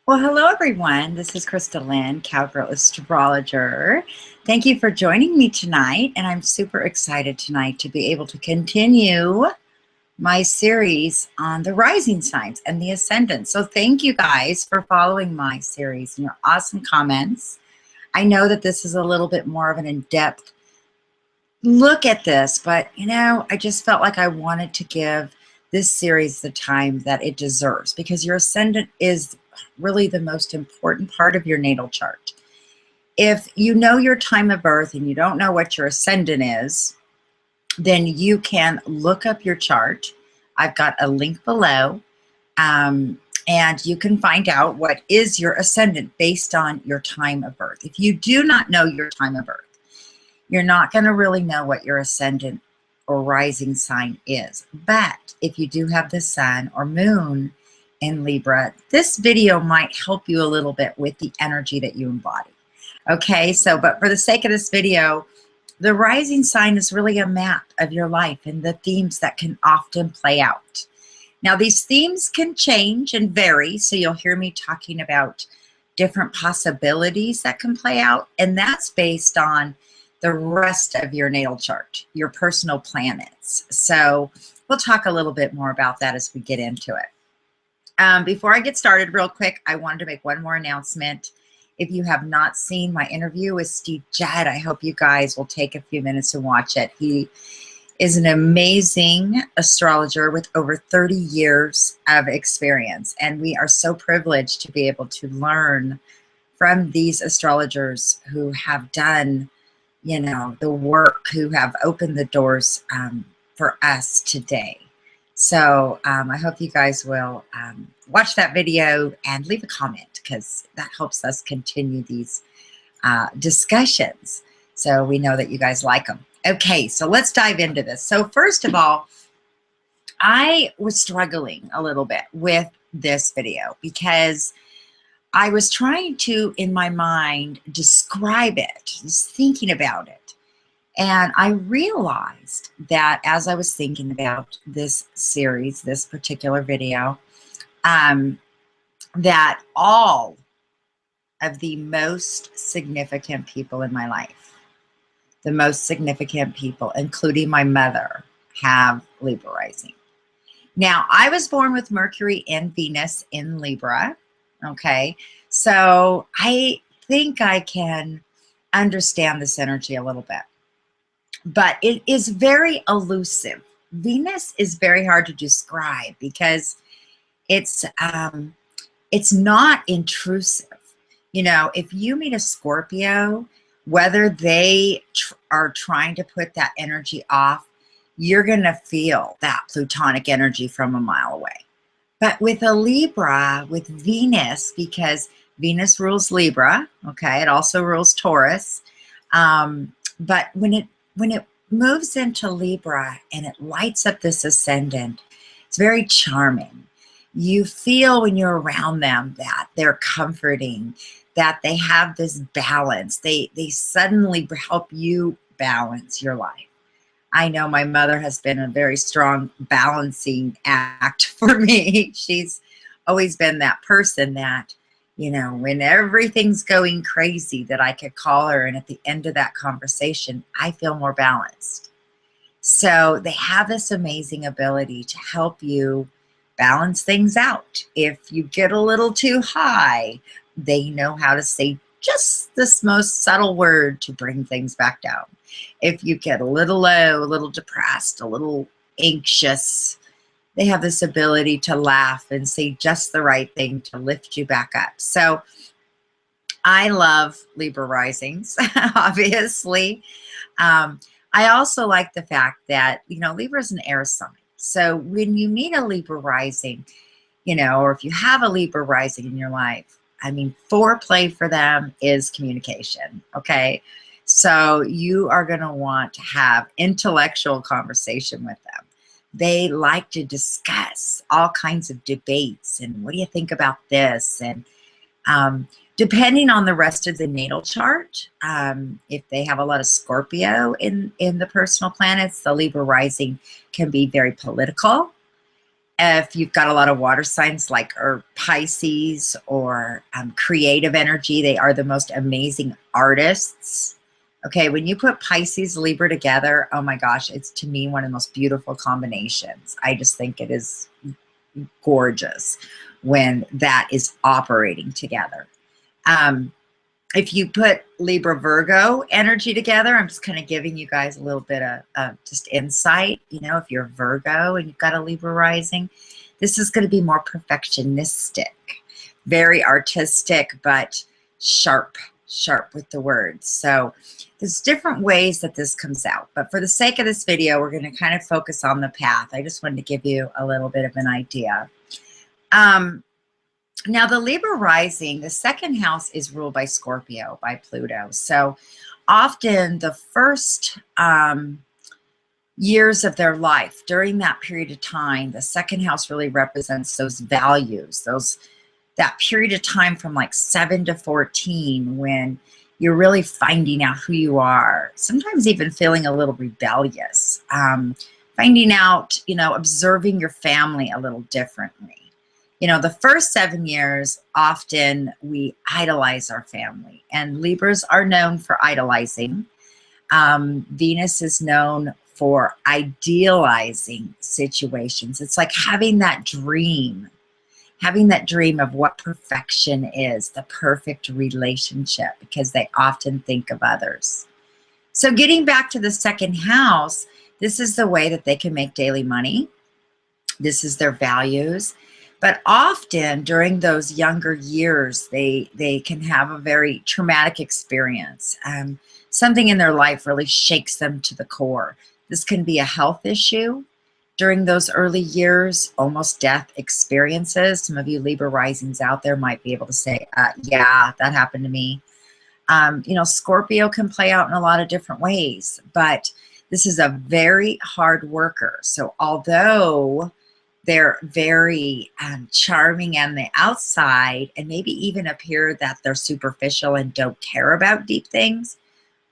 Well, hello everyone. This is Chrystal Lynn, Cowgirlastrologer. Thank you for joining me tonight, and I'm super excited tonight to be able to continue my series on the rising signs and the ascendant. So thank you guys for following my series and your awesome comments. I know that this is a little bit more of an in-depth look at this, but I just felt like I wanted to give this series the time that it deserves, because your ascendant is really the most important part of your natal chart. If you know your time of birth and you don't know what your ascendant is, then you can look up your chart. I've got a link below, and you can find out what is your ascendant based on your time of birth. If you do not know your time of birth, you're not going to really know what your ascendant or rising sign is. But if you do have the sun or moon in Libra, this video might help you a little bit with the energy that you embody. Okay, but for the sake of this video, the rising sign is really a map of your life and the themes that can often play out. Now, these themes can change and vary, so you'll hear me talking about different possibilities that can play out, and that's based on the rest of your natal chart, your personal planets. So we'll talk a little bit more about that as we get into it. Before I get started, real quick, I wanted to make one more announcement. If you have not seen my interview with Steve Judd, I hope you guys will take a few minutes to watch it. He is an amazing astrologer with over 30 years of experience, and we are so privileged to be able to learn from these astrologers who have done the work, who have opened the doors for us today. So I hope you guys will watch that video and leave a comment, because that helps us continue these discussions, so we know that you guys like them. Okay, so let's dive into this. So first of all, I was struggling a little bit with this video because I was trying to, in my mind, describe it, just thinking about it. And I realized that as I was thinking about this series, this particular video, that all of the most significant people in my life, the most significant people, including my mother, have Libra rising. Now, I was born with Mercury and Venus in Libra. Okay, so I think I can understand this energy a little bit, but it is very elusive. Venus is very hard to describe because it's not intrusive. If you meet a Scorpio, whether they are trying to put that energy off, you're gonna feel that plutonic energy from a mile away. But with a Libra, with Venus, because Venus rules Libra, okay, it also rules Taurus. But when it moves into Libra and it lights up this ascendant, it's very charming. You feel when you're around them that they're comforting, that they have this balance. They suddenly help you balance your life. I know my mother has been a very strong balancing act for me. She's always been that person that, when everything's going crazy, that I could call her, and at the end of that conversation, I feel more balanced. So they have this amazing ability to help you balance things out. If you get a little too high, they know how to say just this most subtle word to bring things back down. If you get a little low, a little depressed, a little anxious, they have this ability to laugh and say just the right thing to lift you back up. So I love Libra risings, obviously. I also like the fact that, Libra is an air sign. So when you meet a Libra rising, or if you have a Libra rising in your life, foreplay for them is communication, okay? So you are going to want to have intellectual conversation with them. They like to discuss all kinds of debates and what do you think about this? And depending on the rest of the natal chart, if they have a lot of Scorpio in the personal planets, the Libra rising can be very political. If you've got a lot of water signs like or Pisces or creative energy, they are the most amazing artists. Okay, when you put Pisces, Libra together, oh my gosh, it's to me one of the most beautiful combinations. I just think it is gorgeous when that is operating together. If you put Libra Virgo energy together, I'm just kind of giving you guys a little bit of just insight. You know, if you're Virgo and you've got a Libra rising, this is going to be more perfectionistic, very artistic, but sharp with the words. So there's different ways that this comes out. But for the sake of this video, we're going to kind of focus on the path. I just wanted to give you a little bit of an idea. Now, the Libra rising, the second house is ruled by Scorpio, by Pluto. So often the first years of their life, during that period of time, the second house really represents those values, that period of time from like 7 to 14 when you're really finding out who you are, sometimes even feeling a little rebellious, finding out, you know, observing your family a little differently. You know, the first 7 years, often we idolize our family, and Libras are known for idolizing. Venus is known for idealizing situations. It's like having that dream of what perfection is, the perfect relationship, because they often think of others. So getting back to the second house, this is the way that they can make daily money. This is their values. But often during those younger years, they can have a very traumatic experience. Something in their life really shakes them to the core. This can be a health issue during those early years, almost death experiences. Some of you Libra risings out there might be able to say, yeah, that happened to me. You know, Scorpio can play out in a lot of different ways, but this is a very hard worker. So although they're very charming on the outside and maybe even appear that they're superficial and don't care about deep things,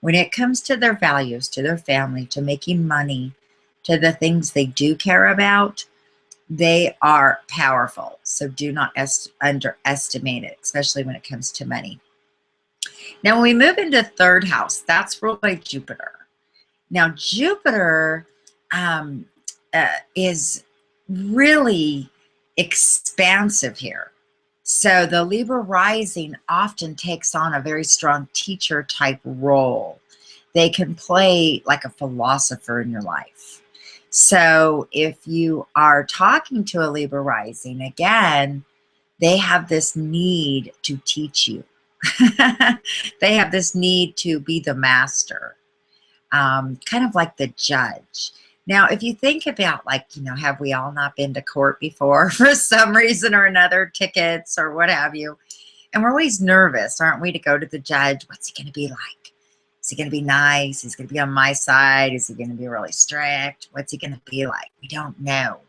when it comes to their values, to their family, to making money, to the things they do care about, they are powerful. So do not underestimate it, especially when it comes to money. Now, when we move into third house, that's ruled by Jupiter. Now, Jupiter is really expansive here. So the Libra rising often takes on a very strong teacher type role. They can play like a philosopher in your life. So if you are talking to a Libra rising, again, they have this need to teach you. They have this need to be the master, kind of like the judge. Now, if you think about, like, you know, have we all not been to court before for some reason or another, tickets or what have you? And we're always nervous, aren't we, to go to the judge? What's he going to be like? Is he going to be nice? Is he going to be on my side? Is he going to be really strict? What's he going to be like? We don't know.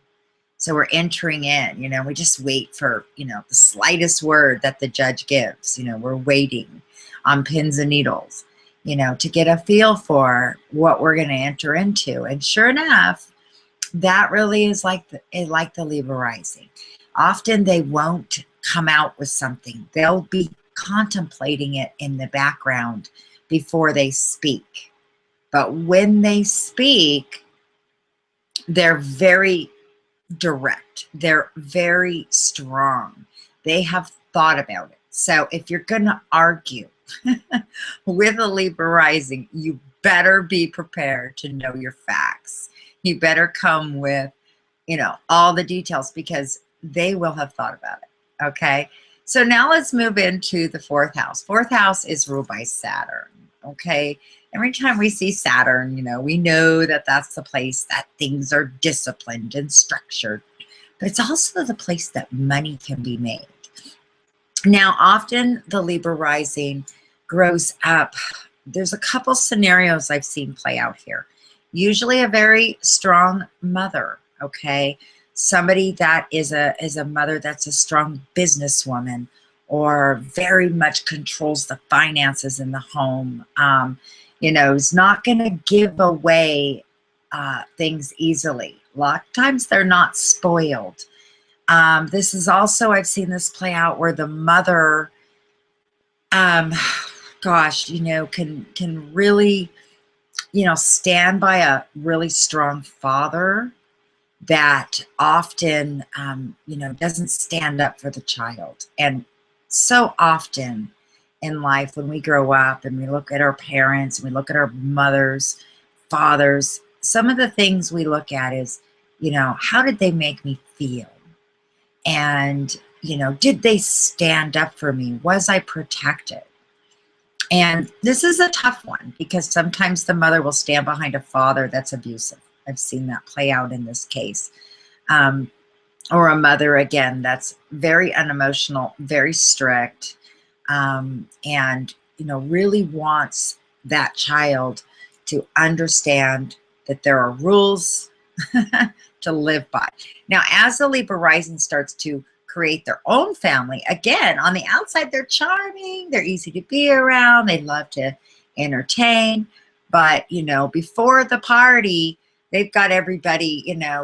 So we're entering in, you know, we just wait for, you know, the slightest word that the judge gives. You know, we're waiting on pins and needles, you know, to get a feel for what we're going to enter into. And sure enough, that really is like the Libra rising. Often they won't come out with something. They'll be contemplating it in the background before they speak. But when they speak, they're very direct. They're very strong. They have thought about it. So if you're going to argue with a Libra rising, you better be prepared to know your facts. You better come with, you know, all the details, because they will have thought about it. Okay. So now let's move into the fourth house. Fourth house is ruled by Saturn. Okay. Every time we see Saturn, you know, we know that that's the place that things are disciplined and structured, but it's also the place that money can be made. Now, often the Libra rising grows up. There's a couple scenarios I've seen play out here. Usually a very strong mother, okay? Somebody that is a mother that's a strong businesswoman or very much controls the finances in the home. You know, is not going to give away things easily. A lot of times they're not spoiled. This is also, I've seen this play out where the mother, gosh, can really, stand by a really strong father that often, doesn't stand up for the child. And so often in life, when we grow up and we look at our parents, and we look at our mothers, fathers, some of the things we look at is, how did they make me feel? And, did they stand up for me? Was I protected? And this is a tough one because sometimes the mother will stand behind a father that's abusive. I've seen that play out in this case. Or a mother, again, that's very unemotional, very strict, and, really wants that child to understand that there are rules to live by. Now, as the Libra rising starts to create their own family, again, on the outside, they're charming, they're easy to be around, they love to entertain, but, before the party, they've got everybody,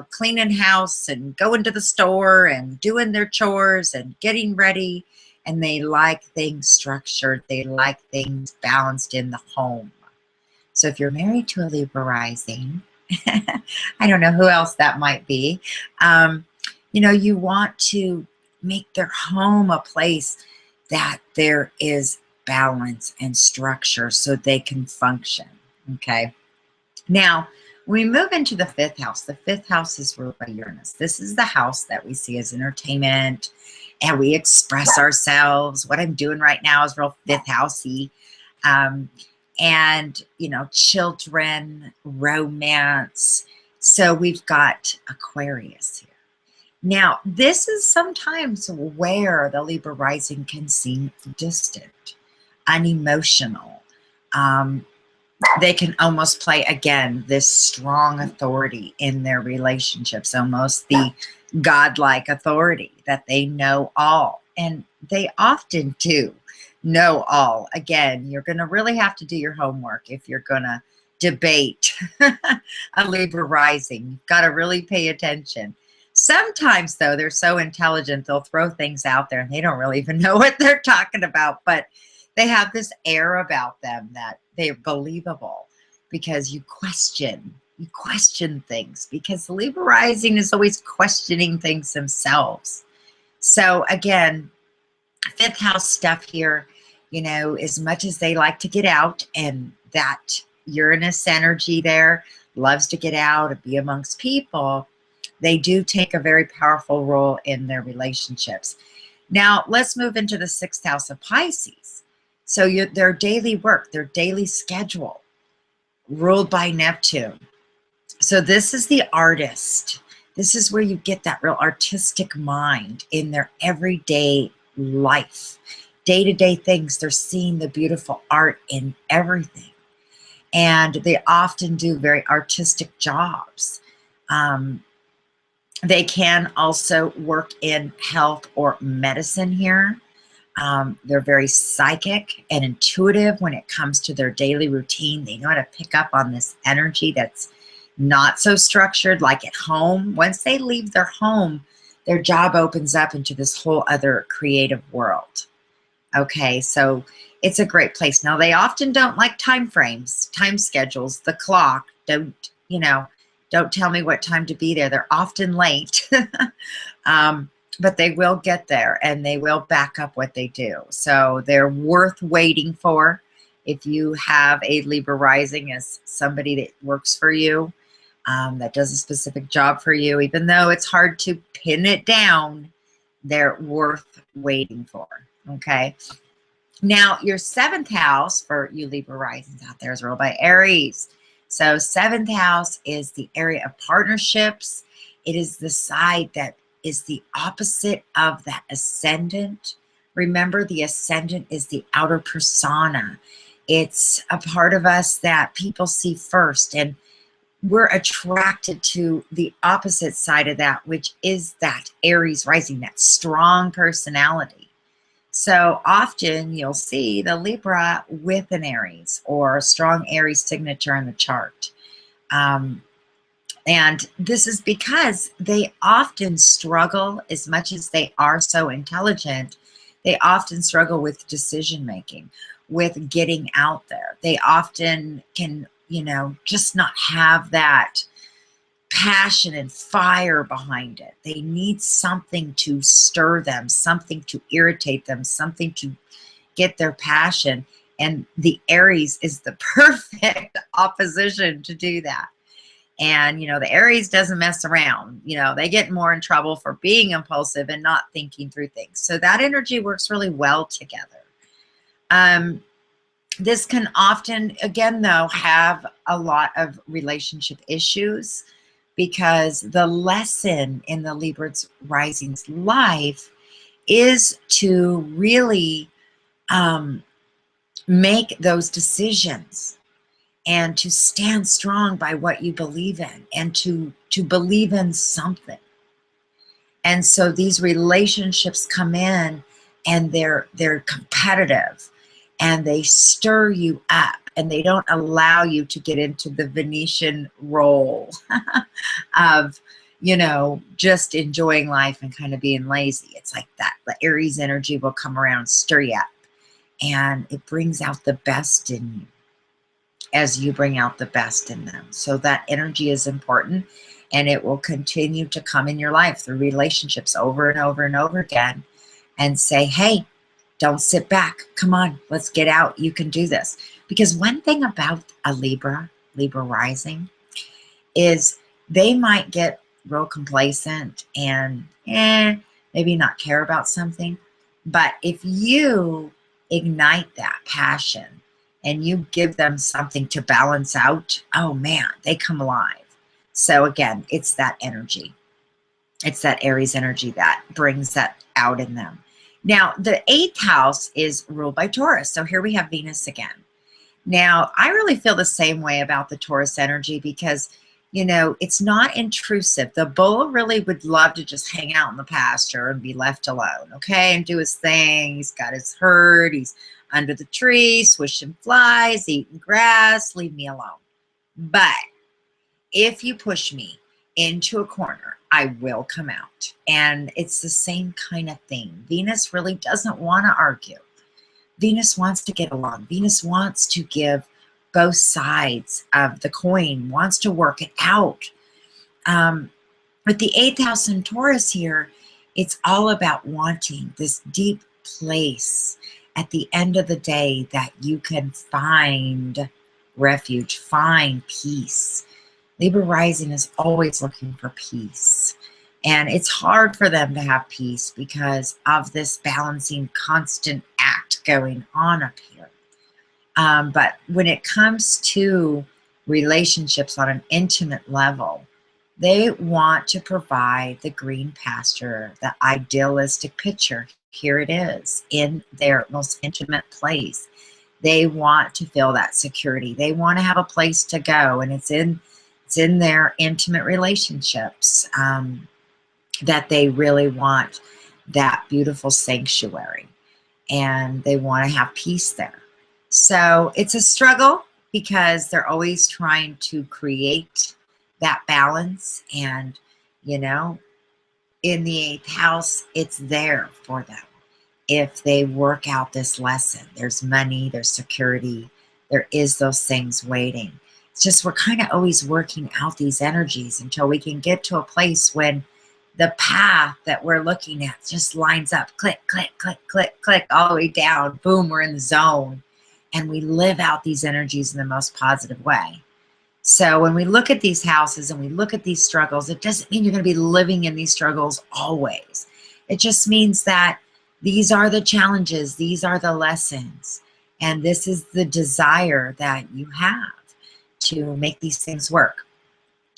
cleaning house and going to the store and doing their chores and getting ready, and they like things structured, they like things balanced in the home. So if you're married to a Libra rising, I don't know who else that might be, you want to make their home a place that there is balance and structure so they can function, okay? Now, when we move into the fifth house is ruled by Uranus. This is the house that we see as entertainment, and we express ourselves. What I'm doing right now is real fifth housey. And, children, romance. So we've got Aquarius here. Now, this is sometimes where the Libra rising can seem distant, unemotional. They can almost play, again, this strong authority in their relationships, almost the godlike authority that they know all. And they often do know all. Again, you're going to really have to do your homework if you're going to debate a Libra rising. You've got to really pay attention. Sometimes, though, they're so intelligent, they'll throw things out there and they don't really even know what they're talking about. But they have this air about them that they're believable because you question things, because the Libra rising is always questioning things themselves. So again, fifth house stuff here, as much as they like to get out, and that Uranus energy there loves to get out and be amongst people, they do take a very powerful role in their relationships. Now, let's move into the sixth house of Pisces. So their daily work, their daily schedule, ruled by Neptune. So this is the artist. This is where you get that real artistic mind in their everyday life. Day-to-day things, they're seeing the beautiful art in everything. And they often do very artistic jobs. They can also work in health or medicine here. They're very psychic and intuitive when it comes to their daily routine. They know how to pick up on this energy that's not so structured, like at home. Once they leave their home, their job opens up into this whole other creative world. Okay, so it's a great place. Now, they often don't like time frames, time schedules, the clock. Don't tell me what time to be there. They're often late, but they will get there and they will back up what they do. So they're worth waiting for. If you have a Libra rising as somebody that works for you, that does a specific job for you, even though it's hard to pin it down, they're worth waiting for. Okay. Now, your seventh house for you Libra risings out there is ruled by Aries. So seventh house is the area of partnerships. It is the side that is the opposite of that ascendant. Remember, the ascendant is the outer persona. It's a part of us that people see first, and we're attracted to the opposite side of that, which is that Aries rising, that strong personality. So often you'll see the Libra with an Aries or a strong Aries signature in the chart. And this is because they often struggle, as much as they are so intelligent, they often struggle with decision making, with getting out there. They often can, you know, just not have that passion and fire behind it. They need something to stir them, something to irritate them, something to get their passion. And the Aries is the perfect opposition to do that. And, you know, the Aries doesn't mess around. You know, they get more in trouble for being impulsive and not thinking through things. So that energy works really well together. This can often, again, though, have a lot of relationship issues, because the lesson in the Libra rising's life is to really make those decisions and to stand strong by what you believe in, and to believe in something. And so these relationships come in, and they're competitive, and they stir you up, and they don't allow you to get into the Venetian role of, you know, just enjoying life and kind of being lazy. It's like that. The Aries energy will come around and stir you up, and it brings out the best in you as you bring out the best in them. So that energy is important, and it will continue to come in your life through relationships over and over and over again, and say, hey, don't sit back. Come on, let's get out. You can do this. Because one thing about a Libra rising, is they might get real complacent and maybe not care about something. But if you ignite that passion and you give them something to balance out, oh man, they come alive. So again, it's that energy. It's that Aries energy that brings that out in them. Now, the 8th house is ruled by Taurus. So here we have Venus again. Now, I really feel the same way about the Taurus energy, because, you know, it's not intrusive. The bull really would love to just hang out in the pasture and be left alone, okay, and do his thing. He's got his herd. He's under the tree, swishing flies, eating grass. Leave me alone. But if you push me into a corner, I will come out. And it's the same kind of thing. Venus really doesn't want to argue. Venus wants to get along. Venus wants to give both sides of the coin, wants to work it out. With the 8th house in Taurus here, it's all about wanting this deep place at the end of the day that you can find refuge, find peace. Libra rising is always looking for peace. And it's hard for them to have peace because of this balancing constant act going on up here. But when it comes to relationships on an intimate level, they want to provide the green pasture, the idealistic picture. Here it is in their most intimate place. They want to feel that security. They want to have a place to go, and it's in their intimate relationships that they really want that beautiful sanctuary, and they want to have peace there. So it's a struggle because they're always trying to create that balance. And, you know, in the 8th house, it's there for them. If they work out this lesson, there's money, there's security, there is those things waiting. It's just we're kind of always working out these energies until we can get to a place when the path that we're looking at just lines up. Click, click, click, click, click, all the way down. Boom, we're in the zone. And we live out these energies in the most positive way. So when we look at these houses and we look at these struggles, it doesn't mean you're going to be living in these struggles always. It just means that these are the challenges, these are the lessons, and this is the desire that you have to make these things work.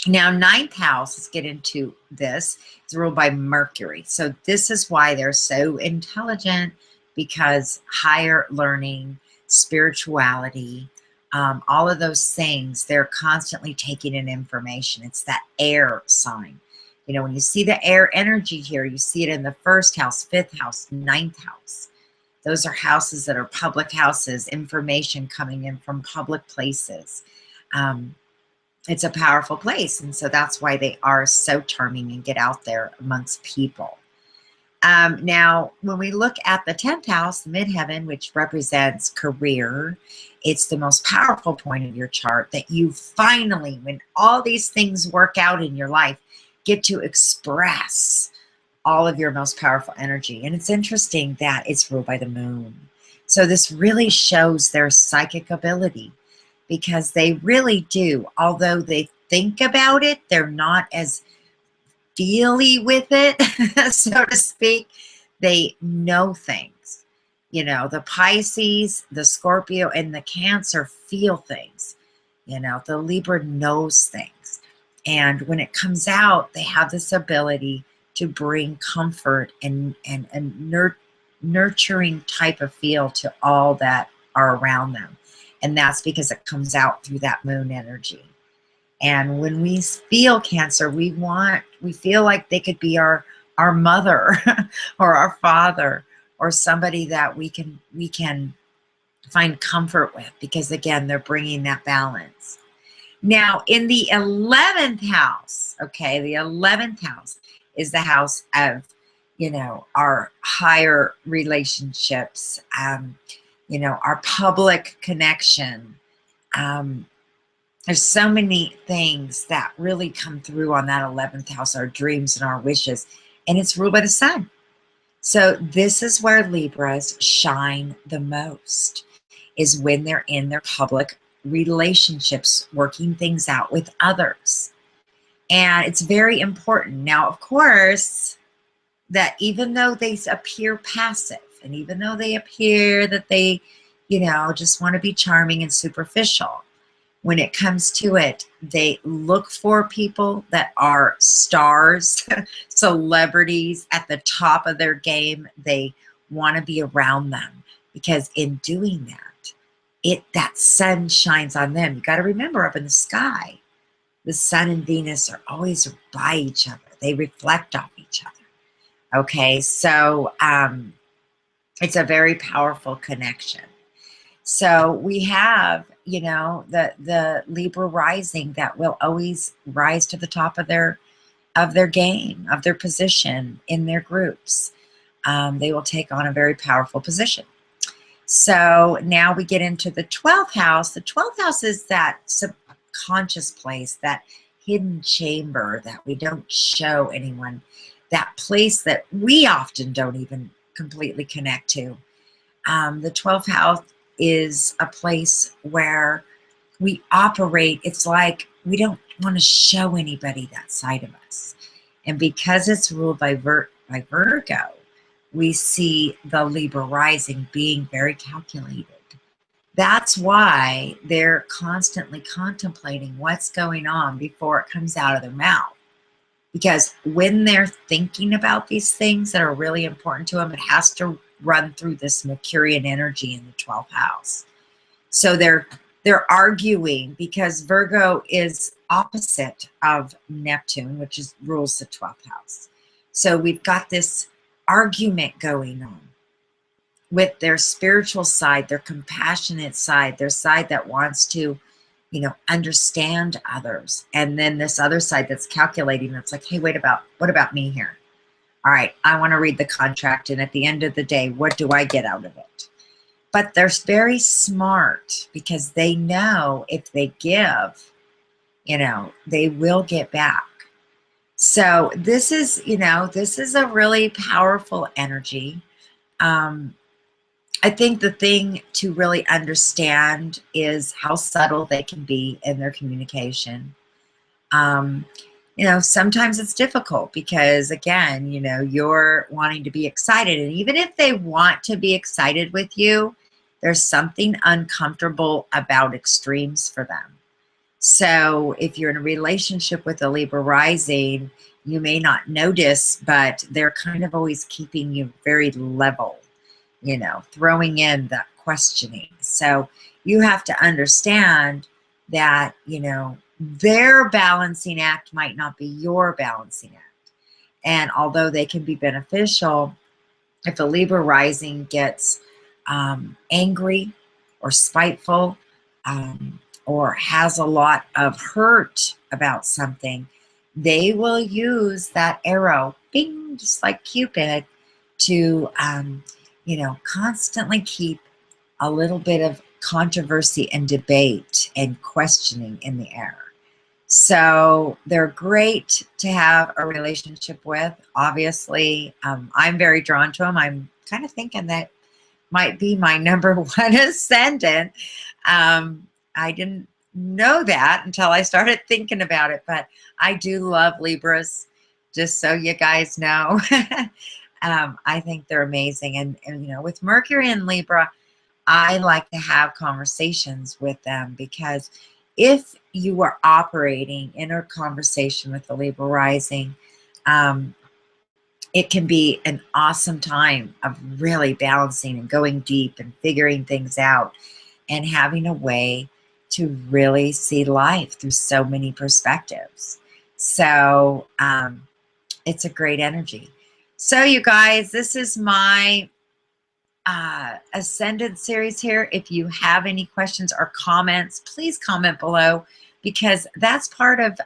Now, 9th house, let's get into this, is ruled by Mercury. So this is why they're so intelligent, because higher learning, spirituality, all of those things, they're constantly taking in information. It's that air sign. You know, when you see the air energy here, you see it in the 1st house, 5th house, 9th house. Those are houses that are public houses, information coming in from public places. it's a powerful place. And so that's why they are so charming and get out there amongst people. Now, when we look at the 10th house, the midheaven, which represents career, it's the most powerful point of your chart that you finally, when all these things work out in your life, get to express all of your most powerful energy. And it's interesting that it's ruled by the moon. So this really shows their psychic ability, because they really do, although they think about it, they're not as feely with it, so to speak. They know things. You know, the Pisces, the Scorpio, and the Cancer feel things. You know, the Libra knows things. And when it comes out, they have this ability to bring comfort and nurturing type of feel to all that are around them. And that's because it comes out through that moon energy. And when we feel Cancer, we feel like they could be our mother or our father, or somebody that we can find comfort with, because again, they're bringing that balance. Now, in the 11th house, okay, the 11th house is the house of, you know, our higher relationships, you know, our public connection. There's so many things that really come through on that 11th house, our dreams and our wishes, and it's ruled by the sun. So this is where Libras shine the most, is when they're in their public relationships, working things out with others. And it's very important. Now, of course, that even though they appear passive, and even though they appear that they, you know, just want to be charming and superficial, when it comes to it, they look for people that are stars, celebrities at the top of their game. They want to be around them, because in doing that, that sun shines on them. You got to remember, up in the sky, the sun and Venus are always by each other. They reflect off each other. Okay, so it's a very powerful connection. So we have, you know, the Libra rising that will always rise to the top of their game, of their position in their groups. They will take on a very powerful position. So now we get into the 12th house. The 12th house is that subconscious place, that hidden chamber that we don't show anyone, that place that we often don't even completely connect to. The 12th house is a place where we operate. It's like we don't want to show anybody that side of us. And because it's ruled by Virgo, we see the Libra rising being very calculated. That's why they're constantly contemplating what's going on before it comes out of their mouth. Because when they're thinking about these things that are really important to them, it has to run through this Mercurian energy in the 12th house. So they're arguing, because Virgo is opposite of Neptune, which rules the 12th house. So we've got this argument going on with their spiritual side, their compassionate side, their side that wants to, you know, understand others. And then this other side that's calculating. It's like, hey, what about me here? All right, I want to read the contract, and at the end of the day, what do I get out of it? But they're very smart, because they know if they give, you know, they will get back. So this is, you know, this is a really powerful energy. I think the thing to really understand is how subtle they can be in their communication. You know, sometimes it's difficult, because again, you know, you're wanting to be excited, and even if they want to be excited with you, there's something uncomfortable about extremes for them. So if you're in a relationship with a Libra rising, you may not notice, but they're kind of always keeping you very level, you know, throwing in that questioning. So you have to understand that, you know, their balancing act might not be your balancing act. And although they can be beneficial, if a Libra rising gets angry or spiteful, or has a lot of hurt about something, they will use that arrow, bing, just like Cupid, to, constantly keep a little bit of controversy and debate and questioning in the air. So they're great to have a relationship with. Obviously, I'm very drawn to them. I'm kind of thinking that might be my number one ascendant. I didn't know that until I started thinking about it, but I do love Libras, just so you guys know. I think they're amazing. And with Mercury in Libra, I like to have conversations with them, because if you are operating in a conversation with the Libra rising, it can be an awesome time of really balancing and going deep and figuring things out and having a way to really see life through so many perspectives. So it's a great energy. So you guys, this is my Ascendant series here. If you have any questions or comments, please comment below, because that's part of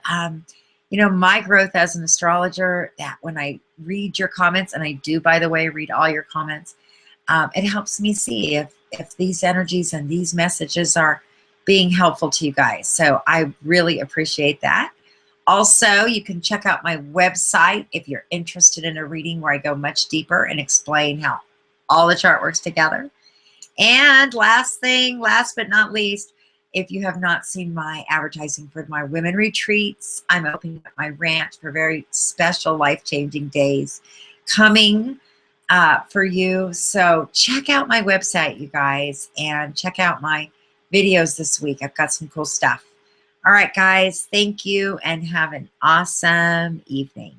my growth as an astrologer, that when I read your comments, and I do, by the way, read all your comments, it helps me see if these energies and these messages are being helpful to you guys. So I really appreciate that. Also, you can check out my website if you're interested in a reading where I go much deeper and explain how all the chart works together. And last but not least, if you have not seen my advertising for my women retreats, I'm opening up my ranch for very special life-changing days coming for you. So check out my website, you guys, and check out my videos this week. I've got some cool stuff. All right, guys, thank you, and have an awesome evening.